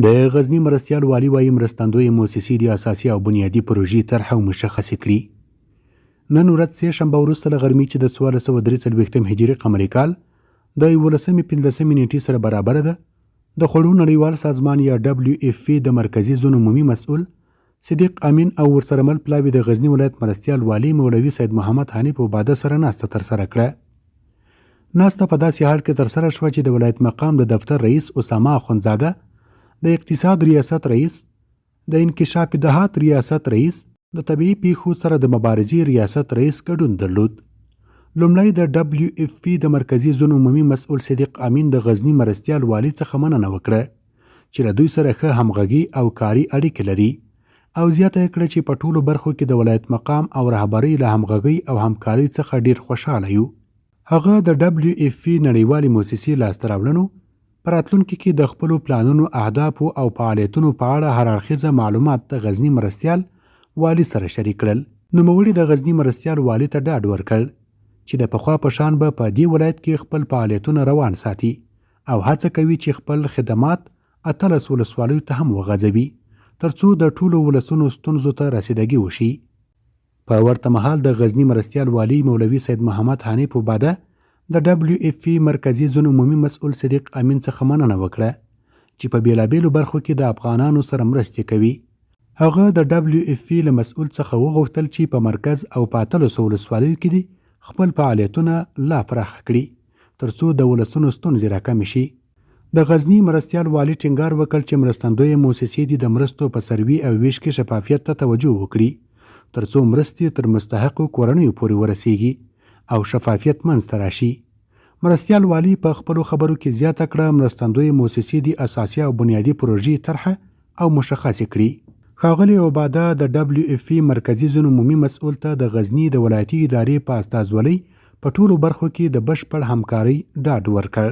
د غزني مرستیال والي وایي مرستندوی موسسې د اساسي او بنیادي پروژې طرحه مشخصې کړي. نن ورځ سه شنبه وروسته له غرمې چې د 1443 هجري قمري کال د 15 نیټې سره برابر ده، د خوړو نړیوال سازمان یا WFP د مرکزي زون عمومي مسؤل صدیق امین او ورسره مل پلاوي د غزني ولایت مرستیال والي مولوي سید محمد حنیف عباده سره ناسته ترسره کړه. ناسته په داسې حال کې ترسره شوه چې د ولایت مقام د دفتر رئیس اسامه اخندزاده، د اقتصاد ریاست رئیس، د انکشاف دهات ریاست رئیس، د طبیعي پیښو سره د مبارزې ریاست رئیس ګډون درلود. لومړی د WFP د مرکزي زون عمومي مسؤل صدیق امین د غزني مرستیال والي څخه مننه وکړه چې له دوی سره ښه همغږي او کاري اړیکې لري او زیاته کړه چې په ټولو برخو کې د ولایت مقام او رهبرۍ له همغږۍ او همکارۍ څخه ډیر خوشحاله یو. هغه د WFP نړیوالې موسسې لاسته راوړنو په راتلونکي کې د خپلو پلانونو، اهدافو او فعالیتونو په اړه هر اړخیزه معلومات د غزني مرستیال والي سره شریک کړل. نوموړي د غزني مرستیال والي ته ډاډ ورکړ چې د پخوا په شان به په دې ولایت کې خپل فعالیتونه روان ساتي او هڅه کوي چې خپل خدمات 18 ولسوالیو ته هم وغځوي ترڅو د ټولو ولسونو ستونزو ته رسیدګي وشي. په ورته مهال د غزني مرستیال والي مولوي سید محمد حنیف عباده د WFP مرکزي زون عمومي مسؤل صدیق امین څخه مننه وکړه چې په بیلابیلو برخو کې د افغانانو سره مرستې کوي. هغه د WFP له مسؤل څخه وغوښتل چې په مرکز او په 18 ولسوالیو کې دي خپل فعالیتونه لا پراخ کړي ترڅو د ولسونو ستونزې راکمې شي. د غزني مرستیال والي ټینګار وکړ چې مرستندوی موسسې دي د مرستو په سروي او ویش کې شفافیت ته توجه وکړي ترڅو مرستې تر مستحقو کورنیو پورې ورسیږي او شفافیت منځته راشي. مرستیال والي په خپلو خبرو کې زیاته کړه مرستندوی موسسې دي اساسي او بنیادي پروژې طرحه او مشخصې کړي. ښاغلي عباده د WFP مرکزي زون عمومي مسؤل ته د غزني د ولایتي ادارې په استازولۍ په ټولو برخو کې د بشپړ همکارۍ ډاډ ورکړ.